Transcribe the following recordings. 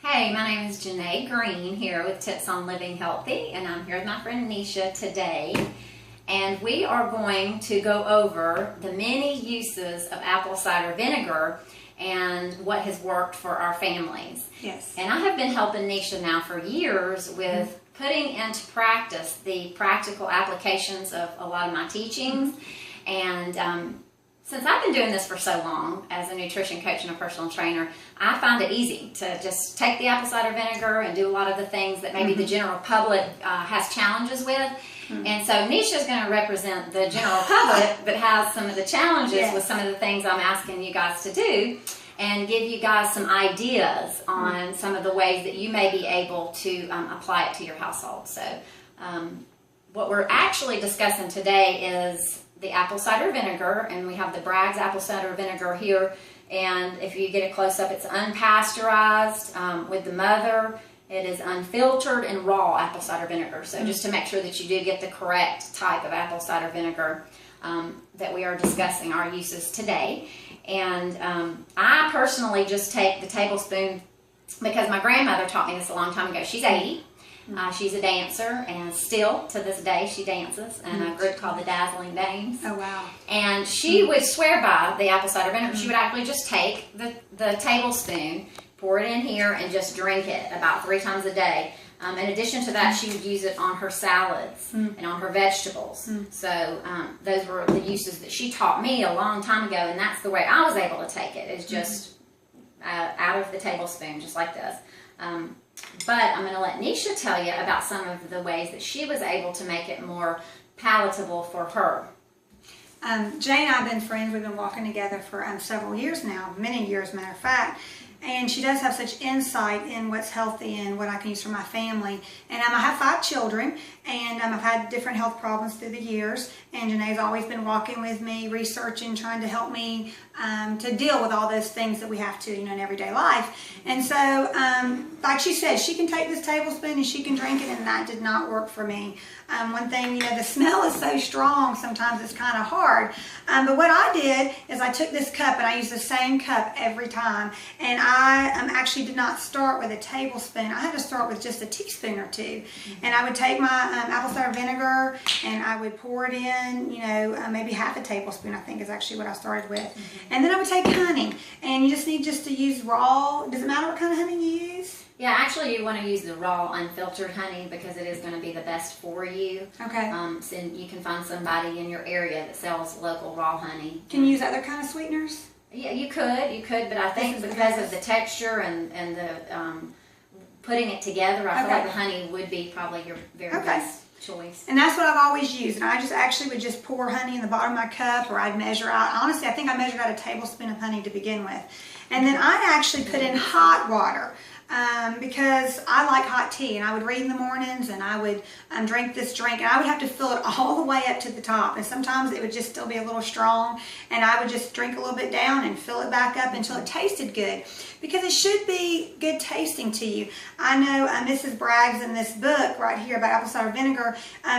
Hey, my name is Jenay here with Tips on Living Healthy, and I'm here with my friend Nesha today. And we are going to go over the many uses of apple cider vinegar and what has worked for our families. Yes. And I have been helping Nesha now for years with putting into practice the practical applications of a lot of my teachings. And since I've been doing this for so long as a nutrition coach and a personal trainer, I find it easy to just take the apple cider vinegar and do a lot of the things that maybe the general public has challenges with. And so Nesha is going to represent the general public that has some of the challenges with some of the things I'm asking you guys to do, and give you guys some ideas on some of the ways that you may be able to apply it to your household. So what we're actually discussing today is the apple cider vinegar, and we have the Bragg's apple cider vinegar here. And if you get a close-up, it's unpasteurized with the mother. It is unfiltered and raw apple cider vinegar. So just to make sure that you do get the correct type of apple cider vinegar that we are discussing our uses today. And I personally just take the tablespoon because my grandmother taught me this a long time ago. She's 80. She's a dancer, and still to this day she dances in a group called the Dazzling Dames. Oh, wow. And she would swear by the apple cider vinegar. She would actually just take the tablespoon, pour it in here, and just drink it about 3 times a day. In addition to that, she would use it on her salads and on her vegetables. So those were the uses that she taught me a long time ago, and that's the way I was able to take it, is just out of the tablespoon, just like this. But I'm going to let Nesha tell you about some of the ways that she was able to make it more palatable for her. Jay and I have been friends. We've been walking together for several years now, many years, matter of fact. And she does have such insight in what's healthy and what I can use for my family. And I have 5 children, and I've had different health problems through the years. And Janae's always been walking with me, researching, trying to help me to deal with all those things that we have to, in everyday life. And so, like she said, she can take this tablespoon and she can drink it, and that did not work for me. One thing, the smell is so strong, sometimes it's kind of hard. But what I did is I took this cup, and I used the same cup every time. And I actually did not start with a tablespoon. I had to start with just a teaspoon or 2. And I would take my apple cider vinegar, and I would pour it in, maybe half a tablespoon, I think is actually what I started with. And then I would take honey. And you just need to use raw. Does it matter what kind of honey you use? Yeah, actually you want to use the raw unfiltered honey because it is going to be the best for you. Okay. So you can find somebody in your area that sells local raw honey. Can you use other kind of sweeteners? Yeah, you could, but I think because of the texture and the putting it together, I feel like the honey would be probably your very best choice. And that's what I've always used. And I just actually would just pour honey in the bottom of my cup, or I'd measure out. Honestly, I think I measured out a tablespoon of honey to begin with. And then I actually put in hot water. Because I like hot tea, and I would read in the mornings, and I would drink this drink, and I would have to fill it all the way up to the top, and sometimes it would just still be a little strong, and I would just drink a little bit down and fill it back up until it tasted good, because it should be good tasting to you. I know Mrs. Bragg's in this book right here about apple cider vinegar,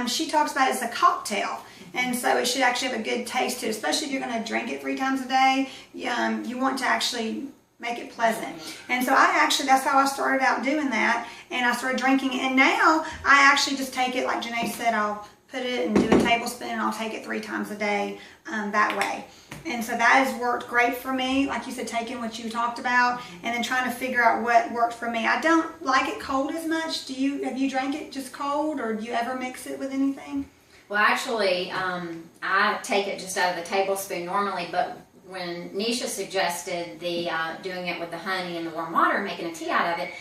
she talks about it as a cocktail. And so it should actually have a good taste to it, especially if you're going to drink it 3 times a day. You want to actually make it pleasant. And so that's how I started out doing that, and I started drinking it. And now I actually just take it, like Janae said, I'll put it and do a tablespoon, and I'll take it 3 times a day that way. And so that has worked great for me, like you said, taking what you talked about and then trying to figure out what worked for me. I don't like it cold as much. Have you drank it just cold, or do you ever mix it with anything? Well, actually, I take it just out of the tablespoon normally, but when Nesha suggested the doing it with the honey and the warm water, making a tea out of it,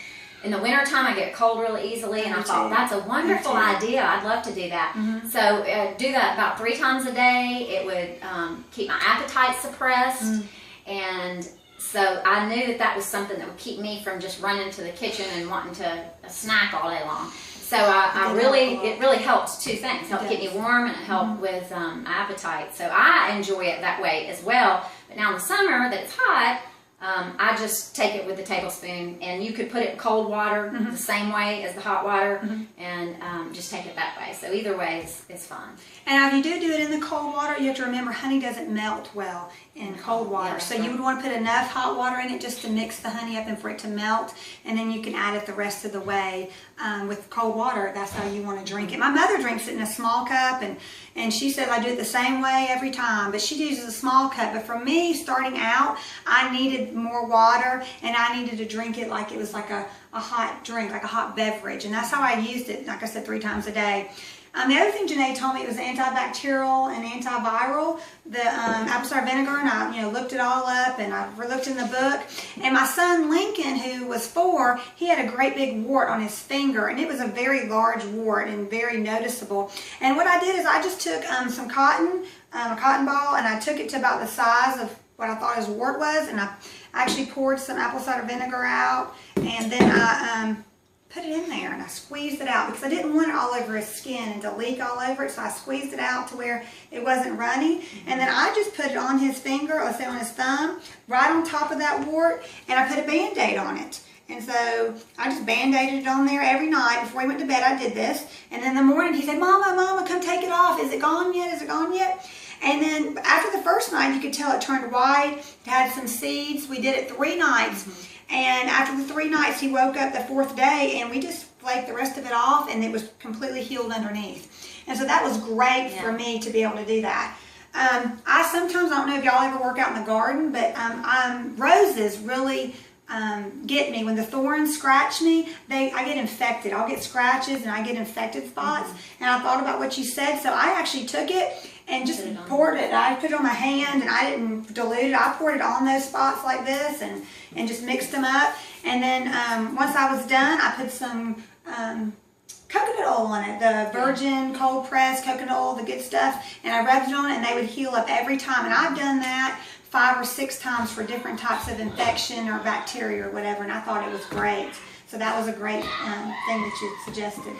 in the wintertime I get cold really easily, and I thought that's a wonderful idea. I'd love to do that. So do that about 3 times a day. It would keep my appetite suppressed, and so I knew that was something that would keep me from just running to the kitchen and wanting to snack all day long. So it really helps 2 things. It helped keep me warm, and it helped with appetite. So I enjoy it that way as well. But now in the summer that it's hot, I just take it with a tablespoon, and you could put it in cold water the same way as the hot water, and just take it that way. So either way is fine. And if you do it in the cold water, you have to remember honey doesn't melt well in cold water. Yeah, so you would want to put enough hot water in it just to mix the honey up and for it to melt. And then you can add it the rest of the way with cold water. That's how you want to drink it. My mother drinks it in a small cup, and she says I do it the same way every time. But she uses a small cup. But for me, starting out, I needed more water, and I needed to drink it like it was like a hot drink, like a hot beverage. And that's how I used it, like I said, 3 times a day. The other thing Jenay told me, it was antibacterial and antiviral, the apple cider vinegar, and I looked it all up, and I looked in the book. And my son Lincoln, who was 4, he had a great big wart on his finger, and it was a very large wart and very noticeable. And what I did is I just took some cotton, a cotton ball, and I took it to about the size of what I thought his wart was, and I actually poured some apple cider vinegar out, and then I put it in there, and I squeezed it out because I didn't want it all over his skin and to leak all over it, so I squeezed it out to where it wasn't runny, and then I just put it on his finger, let's say on his thumb, right on top of that wart, and I put a Band-Aid on it. And so I just Band-Aided it on there every night. Before he went to bed, I did this, and then in the morning he said, Mama, come take it off. Is it gone yet? Is it gone yet? And then after the first night, you could tell it turned white. It had some seeds. We did it 3 nights. And after the 3 nights, he woke up the 4th day, and we just flaked the rest of it off, and it was completely healed underneath. And so that was great for me to be able to do that. I don't know if y'all ever work out in the garden, but roses really get me. When the thorns scratch me, I get infected. I'll get scratches, and I get infected spots. And I thought about what you said, so I actually took it and just poured it. I put it on my hand, and I didn't dilute it. I poured it on those spots like this, and just mixed them up. And then once I was done, I put some coconut oil on it, the virgin cold pressed coconut oil, the good stuff, and I rubbed it on it, and they would heal up every time. And I've done that 5 or 6 times for different types of infection or bacteria or whatever, and I thought it was great. So that was a great thing that you suggested.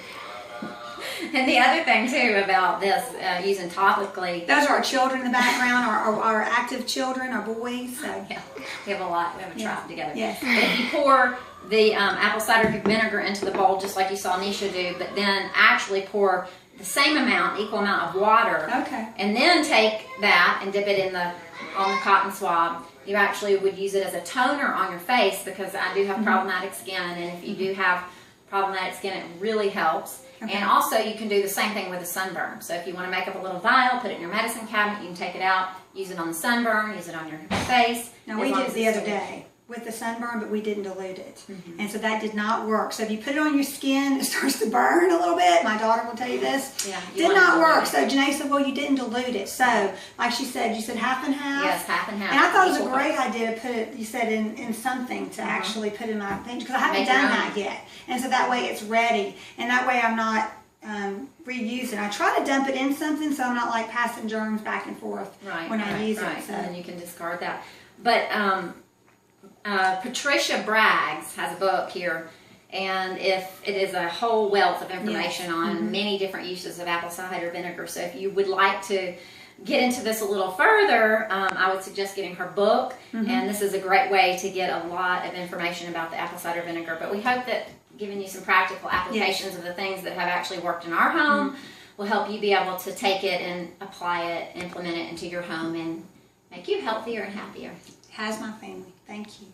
And the other thing too about this, using topically. Those are our children in the background, our active children, our boys. So. Yeah, we have a lot. We have a tribe together. Yes. But if you pour the apple cider vinegar into the bowl, just like you saw Nesha do, but then actually pour the same amount, equal amount of water. Okay. And then take that and dip it on the cotton swab. You actually would use it as a toner on your face, because I do have problematic skin, and if you do have problematic skin, it really helps. Okay. And also you can do the same thing with a sunburn. So if you want to make up a little vial, put it in your medicine cabinet, you can take it out, use it on the sunburn, use it on your face. Now we did it the other day with the sunburn, but we didn't dilute it. And so that did not work. So if you put it on your skin, it starts to burn a little bit. My daughter will tell you this. Yeah, did not work. So Jenay said, well, you didn't dilute it. So like she said, you said half and half? Yes, half and half. And I thought it was a great idea to put it, you said, in something to actually put in my thing, because I haven't done that yet. And so that way it's ready. And that way I'm not reusing. I try to dump it in something so I'm not like passing germs back and forth when I use it. So. And then you can discard that. But Patricia Braggs has a book here, and if it is a whole wealth of information on many different uses of apple cider vinegar. So if you would like to get into this a little further, I would suggest getting her book, and this is a great way to get a lot of information about the apple cider vinegar. But we hope that giving you some practical applications of the things that have actually worked in our home will help you be able to take it and apply it, implement it into your home, and make you healthier and happier. Has my family. Thank you.